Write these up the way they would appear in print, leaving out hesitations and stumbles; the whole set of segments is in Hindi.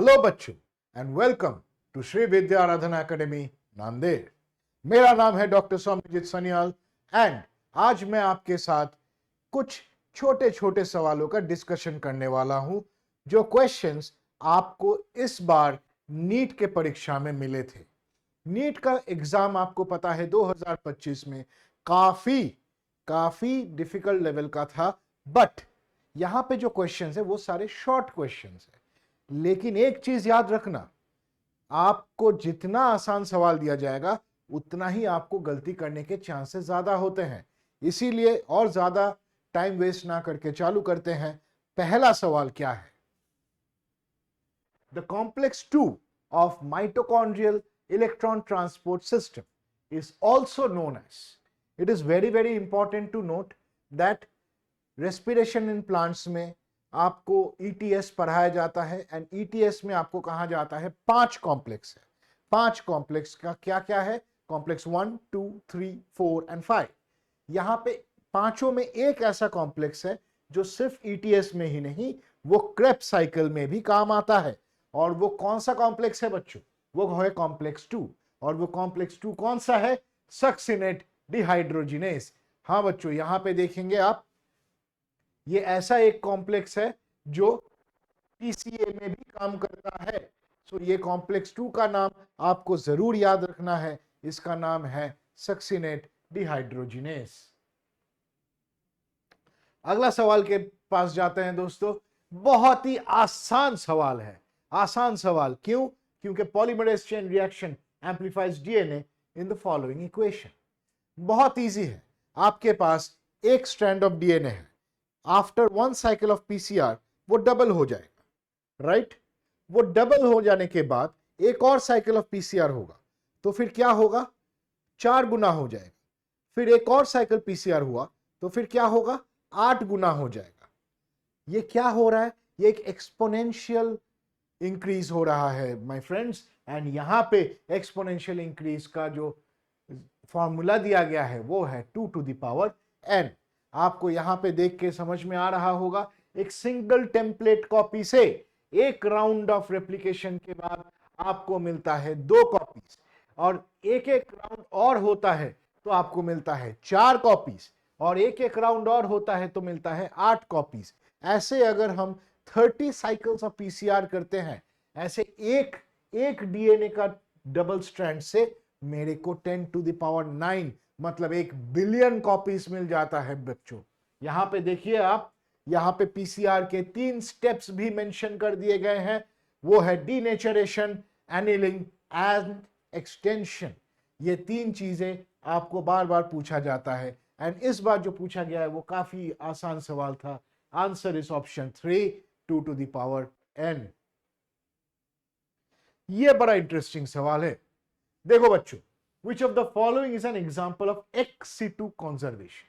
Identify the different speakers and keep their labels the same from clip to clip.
Speaker 1: हेलो बच्चों and welcome to Shri Vidya Aradhana academy Nanded. मेरा नाम है डॉक्टर सौम्यजीत सन्याल एंड आज मैं आपके साथ कुछ छोटे छोटे सवालों का डिस्कशन करने वाला हूं जो क्वेश्चंस आपको इस बार नीट के परीक्षा में मिले थे। नीट का एग्जाम आपको पता है 2025 में काफी डिफिकल्ट लेवल का था, बट यहां पे जो क्वेश्चंस है वो सारे शॉर्ट क्वेश्चंस है। लेकिन एक चीज याद रखना, आपको जितना आसान सवाल दिया जाएगा उतना ही आपको गलती करने के चांसेस ज्यादा होते हैं। इसीलिए और ज्यादा टाइम वेस्ट ना करके चालू करते हैं। पहला सवाल क्या है? The complex 2 of mitochondrial electron transport system is also known as, it is very important to note that respiration in plants में आपको ईटीएस पढ़ाया जाता है एंड ईटीएस में आपको कहा जाता है 5 कॉम्प्लेक्स है। 5 कॉम्प्लेक्स का क्या क्या है? Complex 1, 2, 3, 4 and 5। यहां पे पांचों में एक ऐसा कॉम्प्लेक्स है जो सिर्फ ईटीएस में ही नहीं, वो क्रेब्स साइकिल में भी काम आता है। और वो कौन सा कॉम्प्लेक्स है बच्चों? वो है कॉम्प्लेक्स 2। और वो कॉम्प्लेक्स 2 कौन सा है? Succinate dehydrogenase. हाँ बच्चों, यहां पे देखेंगे आप, ये ऐसा एक कॉम्प्लेक्स है जो पीसीए में भी काम करता है। सो ये कॉम्प्लेक्स 2 का नाम आपको जरूर याद रखना है, इसका नाम है सक्सिनेट डिहाइड्रोजिनेस। अगला सवाल के पास जाते हैं दोस्तों। बहुत ही आसान सवाल है। आसान सवाल क्यों? क्योंकि polymerase chain reaction amplifies DNA in the following equation. बहुत इजी है। आपके पास एक स्ट्रैंड ऑफ डीएनए है, आफ्टर 1 साइकिल ऑफ पीसीआर वो डबल हो जाएगा, राइट? वो डबल हो जाने के बाद एक और साइकिल ऑफ पीसीआर होगा, तो फिर क्या होगा? 4 गुना हो जाएगा। फिर एक और साइकिल पीसीआर हुआ तो फिर क्या होगा? 8 गुना हो जाएगा। ये क्या हो रहा है? ये एक एक्सपोनेंशियल इंक्रीज हो रहा है माय फ्रेंड्स। एंड यहां पे एक्सपोनेंशियल इंक्रीज का जो फॉर्मूला दिया गया है वो है 2 टू द पावर n। आपको यहां पे देख के समझ में आ रहा होगा, एक सिंगल टेम्पलेट कॉपी से एक राउंड ऑफ रेप्लिकेशन के बाद आपको मिलता है 2 कॉपीज, और एक एक राउंड और होता है तो आपको मिलता है 4 कॉपीज, और एक एक राउंड और होता है तो मिलता है 8 कॉपीज। ऐसे अगर हम 30 साइकिल्स ऑफ पीसीआर करते हैं, ऐसे एक एक डीएनए का डबल स्ट्रैंड से मेरे को 10 टू द पावर 9 मतलब 1 बिलियन कॉपीज मिल जाता है बच्चों। यहां पे देखिए आप, यहां पे पीसीआर के 3 स्टेप्स भी मेंशन कर दिए गए हैं। वो है डीनेचरेशन, एनिलिंग एंड एक्सटेंशन। ये 3 चीजें आपको बार बार पूछा जाता है एंड इस बार जो पूछा गया है वो काफी आसान सवाल था। Answer is option 3, 2 to the power n। ये बड़ा इंटरेस्टिंग सवाल है। देखो बच्चों, which of the following is an example of ex situ conservation?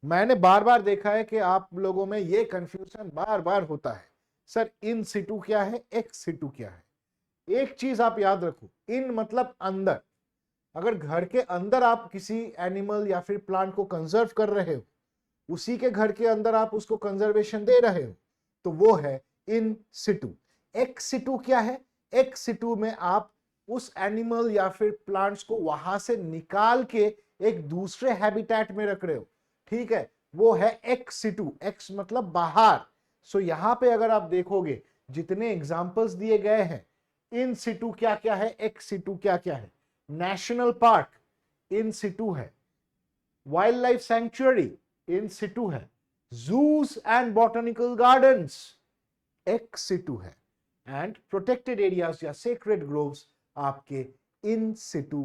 Speaker 1: मैंने बार बार देखा है कि आप लोगों में ये कंफ्यूजन बार बार होता है, सर इन सिटू क्या है, एक्स सिटू क्या है? एक चीज आप याद रखो, इन मतलब अंदर। अगर घर के अंदर आप किसी एनिमल या फिर प्लांट को कंजर्व कर रहे हो, उसी के घर के अंदर आप उसको कंजर्वेशन दे रहे हो, तो वो है इन सिटू। एक्स सिटू क्या है? एक्स सिटू में आप उस एनिमल या फिर प्लांट्स को वहां से निकाल के एक दूसरे हैबिटेट में रख रहे हो, ठीक है? वो है एक्स सिटू। एक्स मतलब बाहर। सो यहां पे अगर आप देखोगे जितने एग्जांपल्स दिए गए हैं, इन सिटू क्या क्या है, एक्स सिटू क्या क्या है? नेशनल पार्क इन सिटू है, वाइल्ड लाइफ सैंक्चुअरी इन सिटू है, juice and botanical gardens ex situ है, एंड प्रोटेक्टेड एरियाज या सेक्रेड ग्रोव्स आपके इन सिटू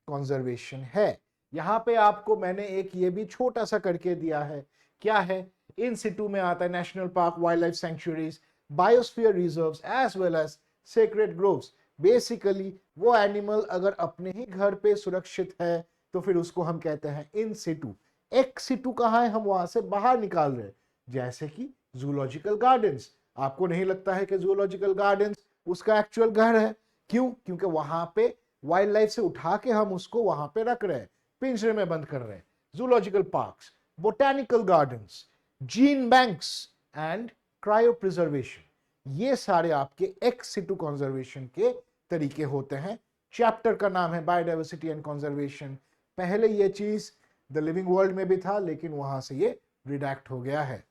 Speaker 1: कंजर्वेशन है। यहां पे आपको मैंने एक ये भी छोटा सा करके दिया है। क्या है? इन सिटू में आता है national park, wild life sanctuaries, biosphere reserves as well as sacred groves. Basically वो एनिमल अगर अपने ही घर पे सुरक्षित है तो फिर उसको हम कहते हैं इन सिटू। एक्स सिटू कहां है? हम वहां से बाहर निकाल रहे हैं, जैसे कि जूलॉजिकल गार्डन्स। आपको नहीं लगता है कि जूलॉजिकल गार्डन्स उसका एक्चुअल घर है? क्यों? क्योंकि वहां पे वाइल्ड लाइफ से उठा के हम उसको वहां पे रख रहे हैं, पिंजरे में बंद कर रहे हैं। Zoological parks, botanical gardens, gene banks and cryo preservation, ये सारे आपके एक्स सिटू कंजर्वेशन के तरीके होते हैं। चैप्टर का नाम है बायोडाइवर्सिटी एंड कंजर्वेशन। पहले ये चीज द लिविंग वर्ल्ड में भी था, लेकिन वहां से ये रिडैक्ट हो गया है।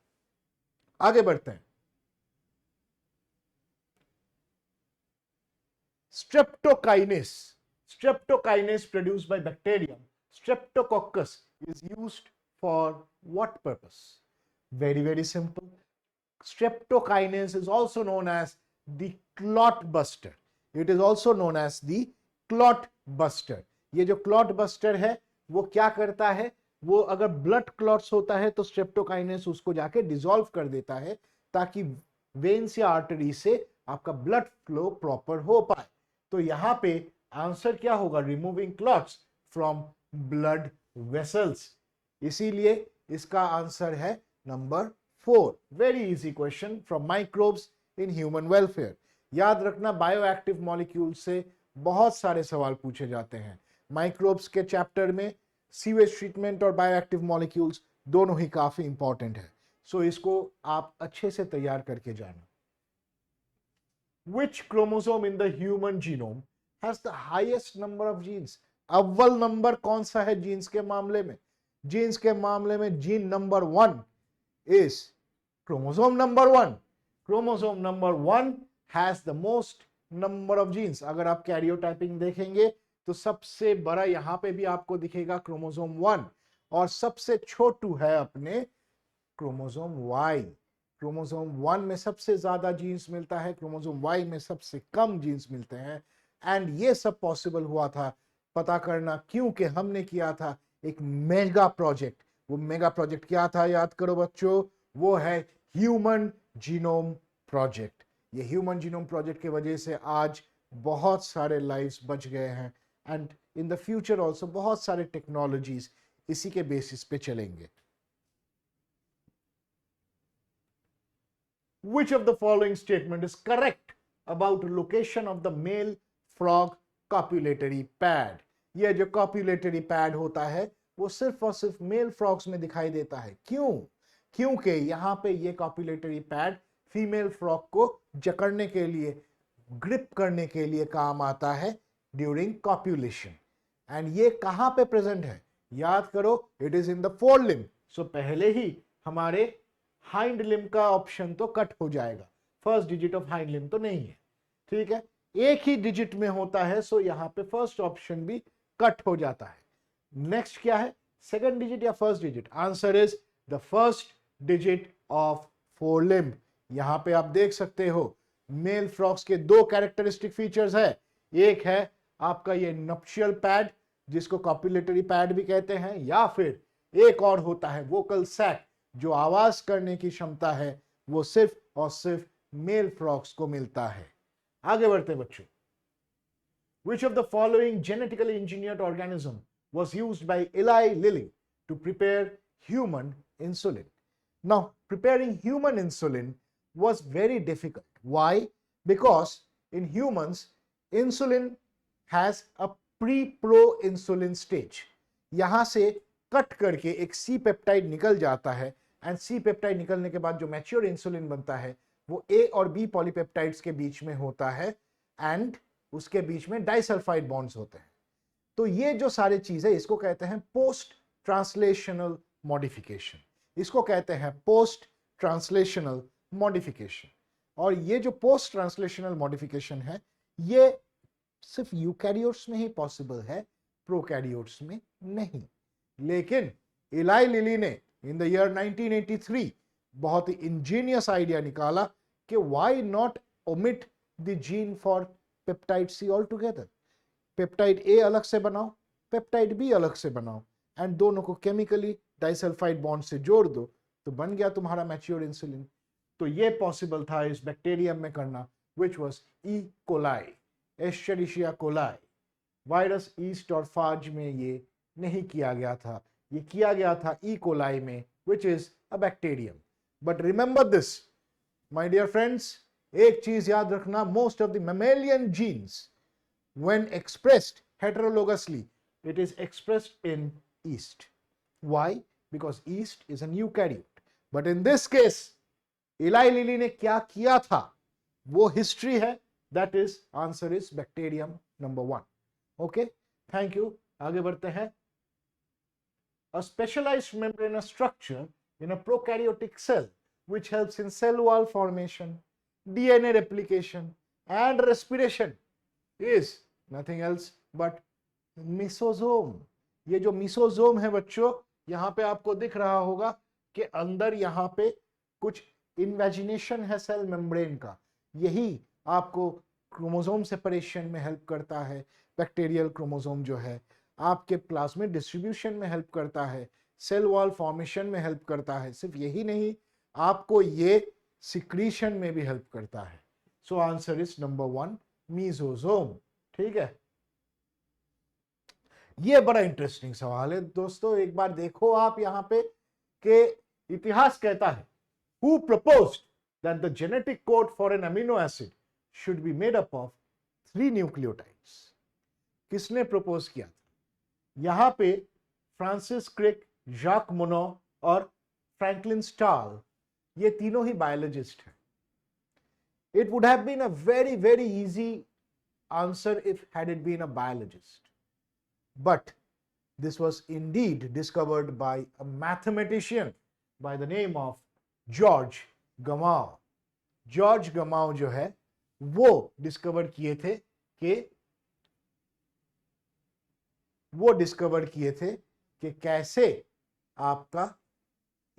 Speaker 1: आगे बढ़ते हैं। Streptokinase. Streptokinase produced by bacterium Streptococcus is used for what purpose? Very, very simple. Streptokinase is also known as the clot buster. It is also known as the clot buster. ये जो clot buster है वो क्या करता है, वो अगर ब्लड क्लॉट्स होता है तो स्ट्रेप्टोकाइनेस उसको जाके डिसॉल्व कर देता है ताकि वेन्स या आर्टरी से आपका ब्लड फ्लो प्रॉपर हो पाए। तो यहां पे आंसर क्या होगा, removing clots from blood vessels. इसीलिए इसका आंसर है number 4। Very easy question from microbes in human welfare. याद रखना बायोएक्टिव मॉलिक्यूल से बहुत सारे सवाल पूछे जाते हैं। माइक्रोब्स के चैप्टर में सीवेज ट्रीटमेंट और बायोएक्टिव मॉलिक्यूल्स दोनों ही काफी इंपॉर्टेंट है, सो इसको आप अच्छे से तैयार करके जाना। Which chromosome in the human genome has the highest number of genes? अव्वल नंबर कौन सा है जीन्स के मामले में? जीन्स के मामले में gene number 1 is chromosome number 1. Chromosome number 1 has the most number of genes. अगर आप कैरियोटाइपिंग देखेंगे तो सबसे बड़ा यहां पे भी आपको दिखेगा क्रोमोसोम 1 और सबसे छोटू है अपने क्रोमोसोम Y। क्रोमोसोम 1 में सबसे ज्यादा जीन्स मिलता है, क्रोमोसोम Y में सबसे कम जीन्स मिलते हैं। एंड ये सब पॉसिबल हुआ था पता करना क्योंकि हमने किया था एक मेगा प्रोजेक्ट। वो मेगा प्रोजेक्ट क्या था याद करो बच्चों, वो है ह्यूमन जीनोम प्रोजेक्ट। ये ह्यूमन जीनोम प्रोजेक्ट की वजह से आज बहुत सारे लाइव्स बच गए हैं and in the future also बहुत सारे टेक्नोलॉजीज इसी के बेसिस पे चलेंगे। Which of the following statement is correct about location of the male frog copulatory pad? यह जो copulatory pad होता है वो सिर्फ और सिर्फ मेल फ्रॉग्स में दिखाई देता है। क्यों? क्योंकि यहां पे ये copulatory pad फीमेल फ्रॉग को जकड़ने के लिए, ग्रिप करने के लिए काम आता है ड्यूरिंग कॉप्युलेशन। एंड ये कहां पे प्रेजेंट है याद करो, it is in the forelimb. So पहले ही हमारे हाइंड लिम्ब का ऑप्शन तो कट हो जाएगा, first digit of hind limb तो नहीं है, ठीक है, एक ही डिजिट में होता है, सो यहां पे फर्स्ट ऑप्शन भी कट हो जाता है। नेक्स्ट क्या है, सेकंड डिजिट या first digit? Answer is the first digit of four limb. यहां पे आप देख सकते हो मेल फ्रॉग्स के दो कैरेक्टरिस्टिक फीचर्स है, एक है आपका ये नप्शियल पैड जिसको कॉपुलेटरी पैड भी कहते हैं, या फिर एक और होता है वोकल सैक जो आवाज करने की क्षमता है वो सिर्फ और सिर्फ मेल फ्रॉग्स को मिलता है। आगे बढ़ते बच्चों। Which of the following genetically engineered organism was used by Eli Lilly to prepare human insulin? Now, preparing human insulin was very difficult. Why? Because in humans, insulin has a pre-pro-insulin stage. यहां से कट करके एक सी पेप्टाइड निकल जाता है एंड सी पेप्टाइड निकलने के बाद जो मैच्योर इंसुलिन बनता है वो ए और बी पॉलीपेप्टाइड्स के बीच में होता है एंड उसके बीच में डाइसल्फाइड बॉन्ड्स होते हैं। तो ये जो सारी चीजें इसको कहते हैं पोस्ट ट्रांसलेशनल मॉडिफिकेशन, इसको कहते हैं पोस्ट ट्रांसलेशनल मॉडिफिकेशन। और ये जो पोस्ट ट्रांसलेशनल मॉडिफिकेशन है ये सिर्फ यूकैरियोट्स में ही पॉसिबल है, प्रोकैरियोट्स में नहीं। लेकिन इलाई लिली ने इन द ईयर 1983 बहुत ही इंजीनियस आइडिया निकाला कि why not omit the gene for peptide C altogether. Peptide A अलग से बनाओ, पेप्टाइड बी अलग से बनाओ एंड दोनों को केमिकली डाइसल्फाइड बॉन्ड से जोड़ दो तो बन गया तुम्हारा मैच्योर इंसुलिन। तो ये पॉसिबल था इस बैक्टीरियम में करना, which was E coli, Escherichia coli. Virus yeast और फाज में ये नहीं किया गया था, ये किया गया था ई कोलाई में, which is a bacterium. But remember this my dear friends, एक चीज याद रखना, most of the mammalian genes when expressed heterologously it is expressed in yeast. Why? Because yeast is an eukaryote. But in this case Eli Lilly ने क्या किया था, वो हिस्ट्री है, that is answer is bacterium number 1। Okay, thank you. आगे बढ़ते हैं। A specialized membranous structure in a prokaryotic cell which helps in cell wall formation, DNA replication and respiration is nothing else but मिसोजोम। ये जो मिसोजोम है बच्चों, यहां पे आपको दिख रहा होगा कि अंदर यहां पे कुछ इन्वेजिनेशन है सेल मेम्ब्रेन का, यही आपको क्रोमोसोम सेपरेशन में हेल्प करता है। बैक्टीरियल क्रोमोसोम जो है आपके प्लाज्मिड डिस्ट्रीब्यूशन में हेल्प करता है, सेल वॉल फॉर्मेशन में हेल्प करता है। सिर्फ यही नहीं, आपको ये सिक्रीशन में भी हेल्प करता है। So answer is number 1 mesosome. ठीक है, ये बड़ा इंटरेस्टिंग सवाल है दोस्तों। एक बार देखो आप यहां पे कि इतिहास कहता है who proposed that the genetic code for an amino acid should be made up of 3 nucleotides. किसने प्रपोज किया था? यहां पे फ्रांसिस क्रिक, जैक मोनो और फ्रैंकलिन स्टाल, ये तीनों ही बायोलॉजिस्ट हैं। It would have been a very very easy answer if had it been a biologist, but this was indeed discovered by a mathematician by the name of George Gamow. George Gamow जो है वो डिस्कवर किए थे कि कैसे आपका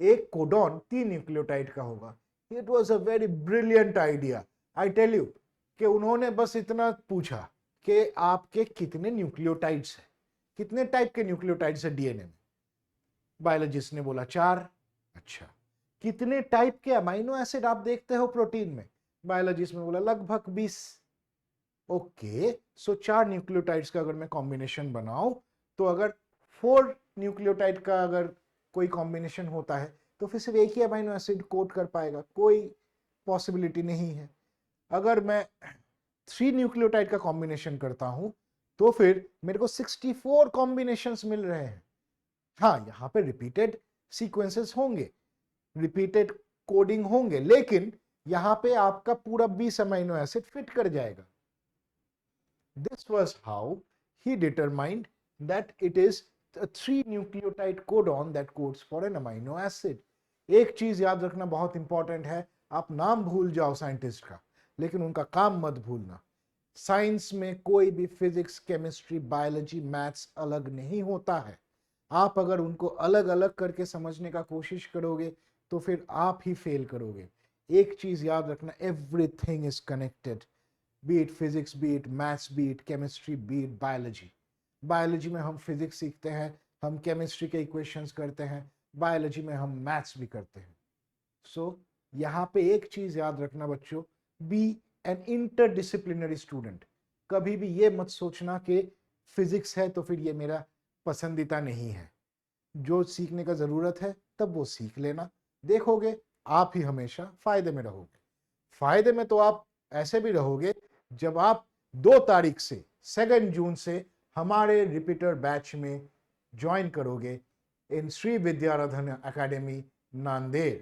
Speaker 1: एक कोडॉन 3 न्यूक्लियोटाइड का होगा। It was a very brilliant idea. I tell you कि उन्होंने बस इतना पूछा कि आपके कितने न्यूक्लियोटाइड्स हैं, कितने टाइप के न्यूक्लियोटाइड्स है डीएनए में। बायोलॉजिस्ट ने बोला 4। अच्छा, कितने टाइप के अमाइनो एसिड आप देखते हो प्रोटीन में? बायोलॉजिस्ट ने बोला लगभग 20। ओके, सो 4 न्यूक्लियोटाइड्स का अगर मैं कॉम्बिनेशन बनाऊं तो अगर 4 न्यूक्लियोटाइड का अगर कोई कॉम्बिनेशन होता है तो फिर सिर्फ एक ही अमाइनो एसिड कोड कर पाएगा, कोई पॉसिबिलिटी नहीं है। अगर मैं 3 न्यूक्लियोटाइड का कॉम्बिनेशन करता हूं तो फिर मेरे को 64 कॉम्बिनेशंस मिल रहे हैं। हाँ, यहां पे रिपीटेड सीक्वेंसेस होंगे, रिपीटेड कोडिंग होंगे, लेकिन यहां पे आपका पूरा 20 अमाइनो एसिड फिट कर जाएगा। This was how he determined that it is a 3 nucleotide codon that codes for an amino acid। एक चीज याद रखना बहुत इंपॉर्टेंट है, आप नाम भूल जाओ साइंटिस्ट का, लेकिन उनका काम मत भूलना। साइंस में कोई भी फिजिक्स, केमिस्ट्री, बायोलॉजी, मैथ्स अलग नहीं होता है। आप अगर उनको अलग अलग करके समझने का कोशिश करोगे तो फिर आप ही फेल करोगे। एक चीज याद रखना, everything is connected, B it physics, B it maths, B it chemistry, B it biology. Biology में हम फिजिक्स सीखते हैं, हम केमिस्ट्री के इक्वेशंस करते हैं, बायोलॉजी में हम मैथ्स भी करते हैं। सो यहाँ पे एक चीज याद रखना बच्चों, बी एन इंटरडिसिप्लिनरी स्टूडेंट। कभी भी ये मत सोचना कि फिजिक्स है तो फिर ये मेरा पसंदीदा नहीं है। जो सीखने का जरूरत है तब वो सीख लेना, देखोगे आप ही हमेशा फायदे में रहोगे। फायदे में तो आप ऐसे भी रहोगे जब आप 2 तारीख से 2 जून से हमारे रिपीटर बैच में ज्वाइन करोगे इन श्री विद्याराधन एकेडमी नांदेड़।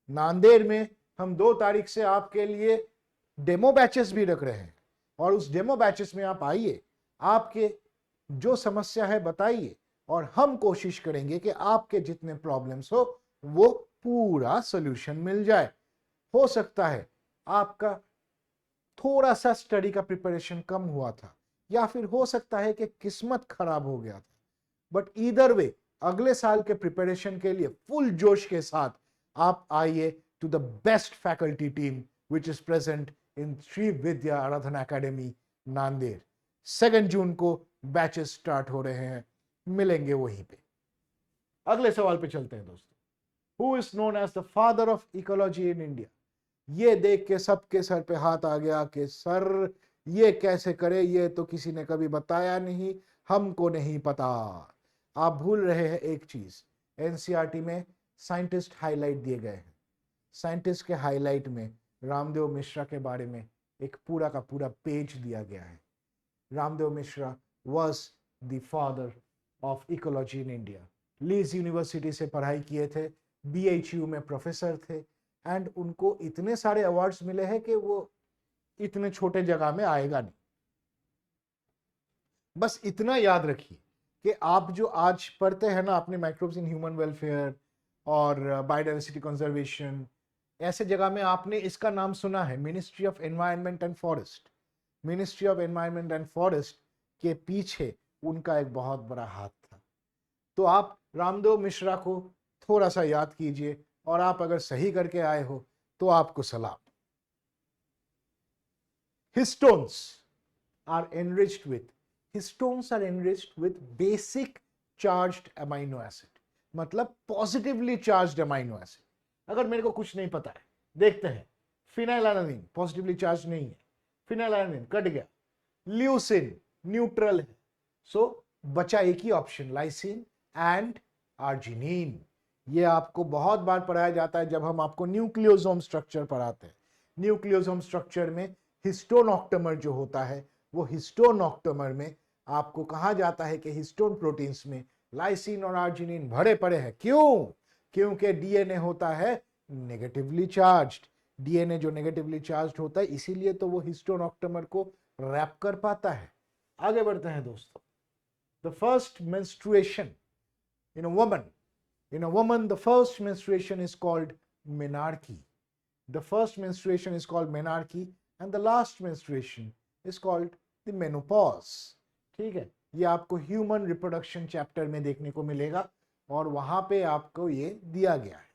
Speaker 1: नांदेड़ में हम 2 तारीख से आपके लिए डेमो बैचेस भी रख रहे हैं, और उस डेमो बैचेस में आप आइए, आपके जो समस्या है बताइए, और हम कोशिश करेंगे कि आपके जितने प्रॉब्लम्स हो वो पूरा सॉल्यूशन मिल जाए। हो सकता है आपका थोड़ा सा स्टडी का प्रिपरेशन कम हुआ था, या फिर हो सकता है कि किस्मत खराब हो गया था, बट ईदर वे अगले साल के प्रिपरेशन के लिए फुल जोश के साथ आप आइए to the best faculty team which is present in Shri Vidya Aradhana academy Nanded. 2 जून को बैचेस स्टार्ट हो रहे हैं, मिलेंगे वहीं पे। अगले सवाल पे चलते हैं दोस्तों। Who is known as the father of ecology in India? ये देख के सबके सर पे हाथ आ गया कि सर ये कैसे करे, ये तो किसी ने कभी बताया नहीं, हमको नहीं पता। आप भूल रहे हैं एक चीज, एनसीईआरटी में साइंटिस्ट हाईलाइट दिए गए हैं। साइंटिस्ट के हाईलाइट में रामदेव मिश्रा के बारे में एक पूरा का पूरा पेज दिया गया है। Ramdev Mishra was the father of ecology in India. Lease university से पढ़ाई किए थे, BHU में प्रोफेसर थे, एंड उनको इतने सारे अवार्ड्स मिले हैं कि वो इतने छोटे जगह में आएगा नहीं। बस इतना याद रखिए कि आप जो आज पढ़ते हैं ना अपने माइक्रोब्स इन ह्यूमन वेलफेयर और बायोडाइवर्सिटी कंजर्वेशन, ऐसे जगह में आपने इसका नाम सुना है, ministry of environment and forest. Ministry of environment and forest के पीछे उनका एक बहुत बड़ा हाथ था। तो आप रामदेव मिश्रा को थोड़ा सा याद कीजिए, और आप अगर सही करके आए हो तो आपको सलाम। Histones are enriched with histones are enriched with basic charged amino acid, मतलब पॉजिटिवली चार्ज्ड अमाइनो एसिड। अगर मेरे को कुछ नहीं पता है, देखते हैं, फिनाइलएलानिन पॉजिटिवली चार्ज नहीं है, फिनाइलएलानिन कट गया, ल्यूसिन न्यूट्रल है, सो बचा एक ही ऑप्शन, लाइसिन एंड आर्जिनिन। ये आपको बहुत बार पढ़ाया जाता है जब हम आपको न्यूक्लियोसोम स्ट्रक्चर पढ़ाते हैं। न्यूक्लियोसोम स्ट्रक्चर में हिस्टोन ऑक्टेमर जो होता है, वो हिस्टोन ऑक्टेमर में आपको कहा जाता है कि हिस्टोन प्रोटीन्स में लाइसिन और आर्जिनिन भरे पड़े हैं। क्यों? क्योंकि डीएनए होता है नेगेटिवली चार्ज्ड। डीएनए जो नेगेटिवली चार्ज्ड होता है, इसीलिए तो वो हिस्टोन ऑक्टेमर को रैप कर पाता है। आगे बढ़ते हैं दोस्तों। The first menstruation in a woman the first menstruation is called menarche. The first menstruation is called menarche and the last menstruation is called the menopause. ठीक है, ये आपको ह्यूमन रिप्रोडक्शन चैप्टर में देखने को मिलेगा और वहां पे आपको ये दिया गया है।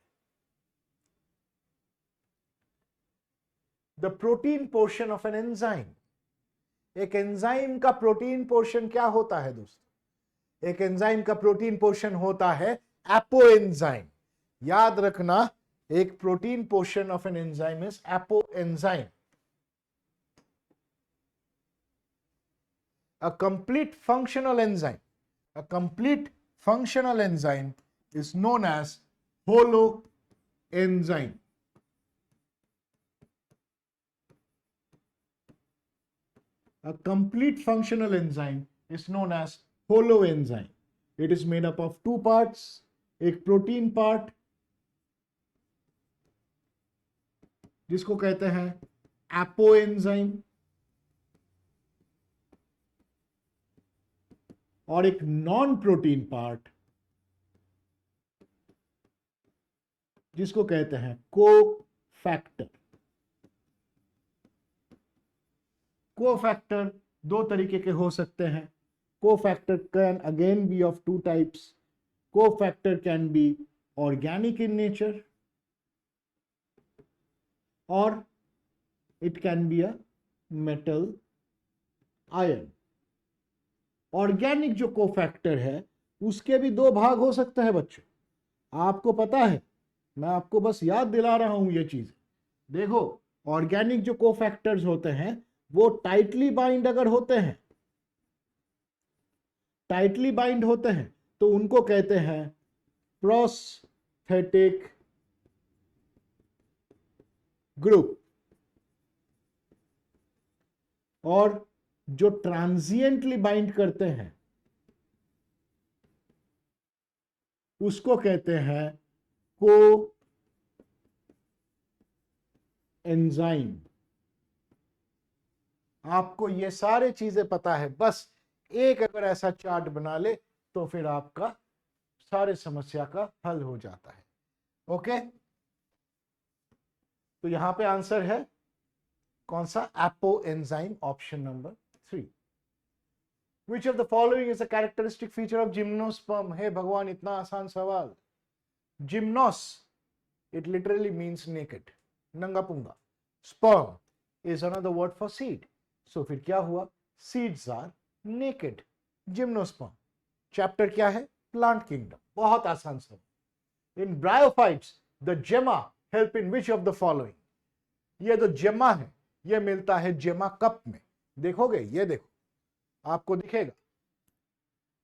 Speaker 1: The protein portion of an enzyme. एक एंजाइम का प्रोटीन पोर्शन क्या होता है दोस्तों? एक एंजाइम का प्रोटीन पोर्शन होता है एपोएंजाइम। याद रखना, एक protein portion of an enzyme is apoenzyme. A complete functional enzyme is known as holoenzyme. A complete functional enzyme is known as holoenzyme. It is made up of two parts, एक प्रोटीन पार्ट जिसको कहते हैं एपोएंजाइम, और एक नॉन प्रोटीन पार्ट जिसको कहते हैं कोफैक्टर। कोफैक्टर दो तरीके के हो सकते हैं। Cofactor can again be of two types. Cofactor can be organic in nature or it can be a metal ion. Organic जो कोफैक्टर है उसके भी दो भाग हो सकते हैं बच्चों, आपको पता है, मैं आपको बस याद दिला रहा हूं ये चीज। देखो, ऑर्गेनिक जो कोफैक्टर्स होते हैं वो टाइटली बाइंड अगर होते हैं, टाइटली बाइंड होते हैं तो उनको कहते हैं प्रोस्थेटिक ग्रुप, और जो ट्रांजिएंटली बाइंड करते हैं उसको कहते हैं को एंजाइम। आपको ये सारे चीजें पता है, बस एक अगर ऐसा चार्ट बना ले तो फिर आपका सारे समस्या का हल हो जाता है। ओके, तो यहां पे आंसर है कौन सा? Apoenzyme, option number 3। Which of the following is a characteristic feature of gymnosperm? हे भगवान, इतना आसान सवाल। Gymnos, it literally means naked, नंगा पुंगा। Sperm is another word for seed. So फिर क्या हुआ? Seeds are naked. Gymnosperm. Chapter क्या है? Plant kingdom. बहुत आसान सवाल। In bryophytes, the gemma help in which of the following? ये जो जेमा है ये मिलता है जेमा कप में। देखोगे, ये देखो, आपको दिखेगा,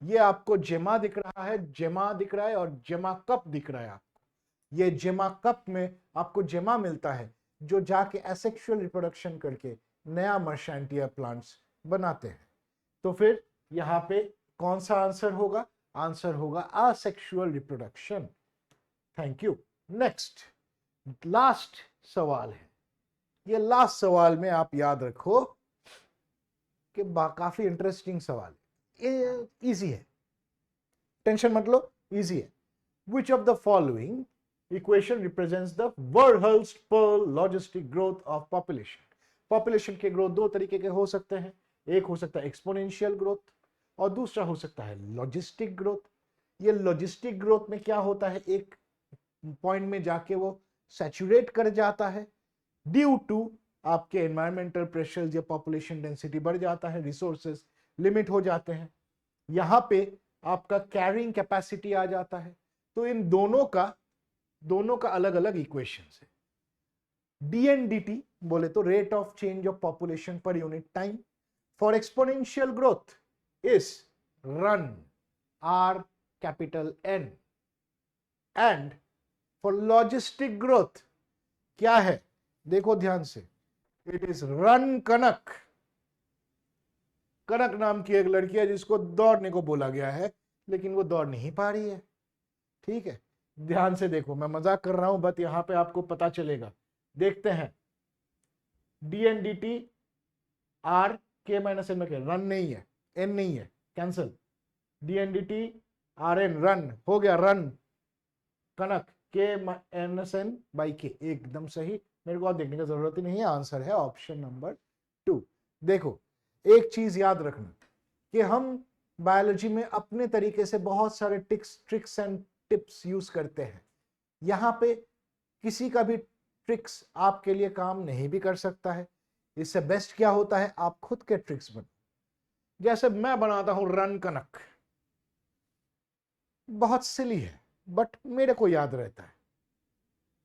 Speaker 1: ये आपको जेमा दिख रहा है, जेमा दिख रहा है, और जेमा कप दिख रहा है आपको। ये जेमा कप में आपको जेमा मिलता है जो जाके एसेक्सुअल रिप्रोडक्शन करके नया मर्शेंटिया प्लांट्स बनाते हैं। तो फिर यहां पे कौन सा आंसर होगा? आंसर होगा asexual reproduction. Thank you. Next, last सवाल है, ये लास्ट सवाल में आप याद रखो कि काफी इंटरेस्टिंग सवाल है, ये इजी है, टेंशन मत लो, इजी है। Which of the following equation represents the Verhulst-Pearl logistic growth of population? Population के ग्रोथ दो तरीके के हो सकते हैं, एक हो सकता है एक्सपोनेंशियल ग्रोथ और दूसरा हो सकता है लॉजिस्टिक ग्रोथ। ये लॉजिस्टिक ग्रोथ में क्या होता है, एक पॉइंट में जाके वो सैचुरेट कर जाता है ड्यू टू आपके एनवायरमेंटल प्रेशर या पॉपुलेशन डेंसिटी बढ़ जाता है, रिसोर्सेस लिमिट हो जाते हैं, यहां पे आपका कैरिंग कैपेसिटी आ जाता है। तो इन दोनों का अलग अलग इक्वेशंस है। डीएनडीटी बोले तो rate of change of population per unit time. For exponential growth is rN r capital N and for logistic growth क्या है, देखो ध्यान से, it is rN Kanak. Kanak नाम की एक लड़की है जिसको दौड़ने को बोला गया है लेकिन वो दौड़ नहीं पा रही है, ठीक है। ध्यान से देखो, मैं मजाक कर रहा हूं बट यहां पे आपको पता चलेगा। देखते हैं, डीएनडीटी आर के माइनस एन में क्या, रन नहीं है, एन नहीं है, कैंसल। डीएनडीटी आर एन रन हो गया, रन कनक के एन एस एन बाई के, एकदम सही। मेरे को और देखने की जरूरत ही नहीं है, आंसर है ऑप्शन नंबर 2। देखो एक चीज याद रखना कि हम बायोलॉजी में अपने तरीके से बहुत सारे ट्रिक्स एंड टिप्स यूज करते हैं। यहां पे किसी का भी ट्रिक्स आपके लिए काम नहीं भी कर सकता है। इससे बेस्ट क्या होता है, आप खुद के ट्रिक्स बनो। जैसे मैं बनाता हूं रन कनक, बहुत सिली है बट मेरे को याद रहता है।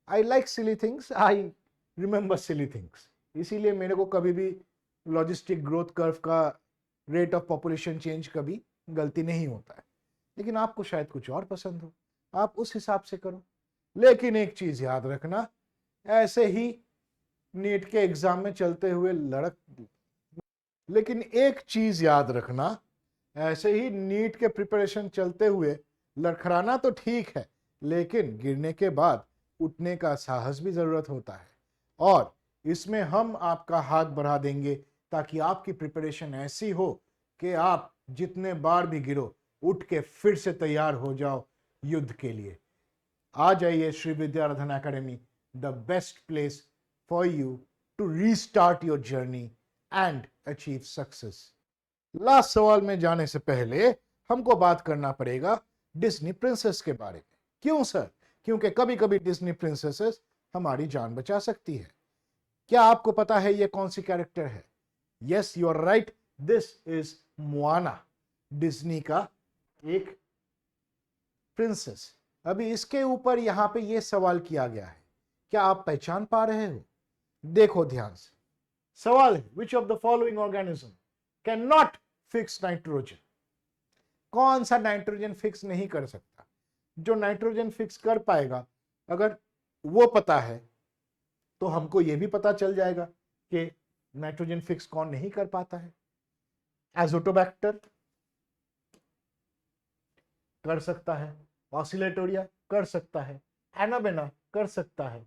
Speaker 1: I like silly things, I remember silly things, इसीलिए मेरे को कभी भी लॉजिस्टिक ग्रोथ कर्व का रेट ऑफ पॉपुलेशन चेंज कभी गलती नहीं होता है। लेकिन आपको शायद कुछ और पसंद हो, आप उस हिसाब से करो। लेकिन एक चीज याद रखना, ऐसे ही नीट के एग्जाम में चलते हुए लेकिन एक चीज याद रखना, ऐसे ही नीट के प्रिपरेशन चलते हुए लड़खड़ाना तो ठीक है, लेकिन गिरने के बाद उठने का साहस भी जरूरत होता है। और इसमें हम आपका हाथ बढ़ा देंगे ताकि आपकी प्रिपरेशन ऐसी हो कि आप जितने बार भी गिरो उठ के फिर से तैयार हो जाओ युद्ध के लिए। आ जाइए Shri Vidyaradhan academy, the best place for you to restart your journey and achieve success. Last सवाल में जाने से पहले हमको बात करना पड़ेगा डिज्नी प्रिंसेस के बारे में। क्यों सर? क्योंकि कभी कभी डिज्नी प्रिंसेसेस हमारी जान बचा सकती है। क्या आपको पता है ये कौन सी कैरेक्टर है? Yes you are right, this is Moana, Disney का एक प्रिंसेस। अभी इसके ऊपर यहां पे ये सवाल किया गया है, क्या आप पहचान पा रहे हो? देखो ध्यान से, सवाल है which of the following organism can not fix nitrogen. कौन सा नाइट्रोजन फिक्स नहीं कर सकता? जो नाइट्रोजन फिक्स कर पाएगा, अगर वो पता है तो हमको यह भी पता चल जाएगा कि नाइट्रोजन फिक्स कौन नहीं कर पाता है। एजोटोबैक्टर कर सकता है, ऑसिलेटोरिया कर सकता है, एनाबेना कर सकता है।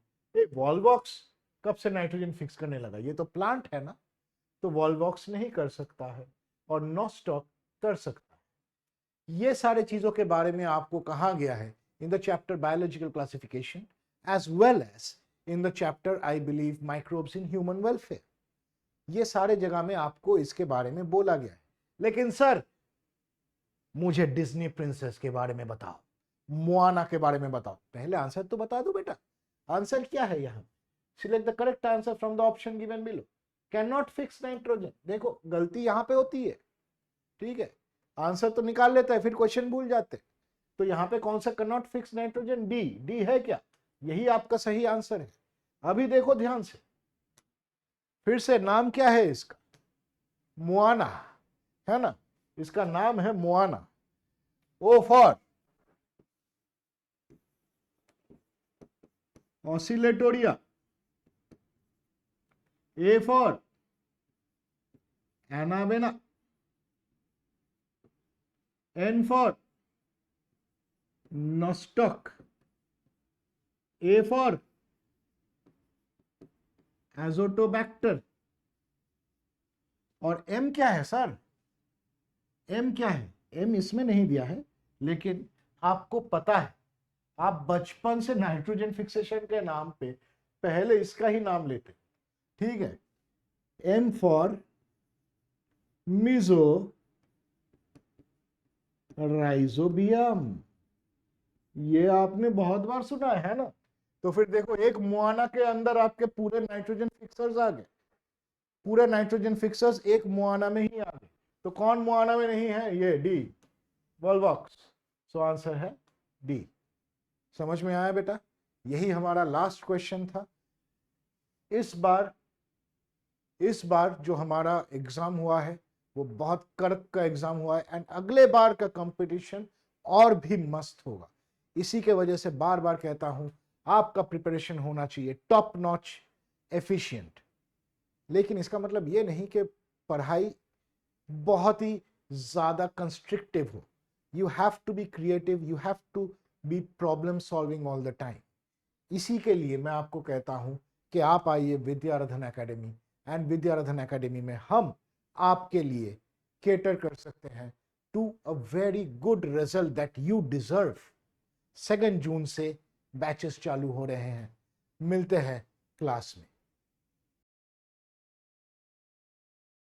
Speaker 1: वॉलवॉक्स कब से नाइट्रोजन फिक्स करने लगा? ये तो प्लांट है ना, तो वॉलवॉक्स नहीं कर सकता है, और नॉस्टॉक कर सकता है। ये सारे चीजों के बारे में आपको कहा गया है in the chapter biological classification as well as in the chapter I believe microbes in human welfare. ये सारे जगह में आपको इसके बारे में बोला गया है। लेकिन सर मुझे डिज्नी प्रिंसेस के बारे में बताओ, मोआना के बारे में बताओ। पहले आंसर तो बता दो बेटा, आंसर क्या है? यहां select the correct answer from the option given below. Can not fix nitrogen, देखो गलती यहां पे होती है, ठीक है, आंसर तो निकाल लेता है फिर क्वेश्चन भूल जाते। तो यहां पे कौन सा can not fix nitrogen? D, D है क्या? यही आपका सही आंसर है। अभी देखो ध्यान से, फिर से नाम क्या है इसका? मोआना, है ना, इसका नाम है Moana. O for Oscillatoria, A for Anabaena, N for Nostoc, A for Azotobacter. और एम क्या है सर? एम क्या है? एम इसमें नहीं दिया है, लेकिन आपको पता है, आप बचपन से नाइट्रोजन फिक्सेशन के नाम पे पहले इसका ही नाम लेते। ठीक है, एम फॉर मीजो राइजोबियम, ये आपने बहुत बार सुना है ना। तो फिर देखो, एक मुआना के अंदर आपके पूरे नाइट्रोजन फिक्सर्स आ गए, पूरे नाइट्रोजन फिक्सर्स एक मुआना में ही आ गए। तो कौन मुआना में नहीं है? ये डी, वोल्वॉक्स। सो आंसर है डी। समझ में आया बेटा? यही हमारा लास्ट क्वेश्चन था। इस बार जो हमारा एग्जाम हुआ है वो बहुत कड़क का एग्जाम हुआ है, एंड अगले बार का कंपटीशन और भी मस्त होगा। इसी के वजह से बार बार कहता हूं, आपका प्रिपरेशन होना चाहिए टॉप नॉच, एफिशिएंट। लेकिन इसका मतलब ये नहीं कि पढ़ाई बहुत ही ज्यादा कंस्ट्रिक्टिव हो। You have to be creative, you have to be problem solving all the time. इसी के लिए मैं आपको कहता हूं कि आप आइए Vidyaradhan academy, and Vidyaradhan academy में हम आपके लिए केटर कर सकते हैं to a very good result that you deserve. 2 जून से बैचेस चालू हो रहे हैं। मिलते हैं क्लास में।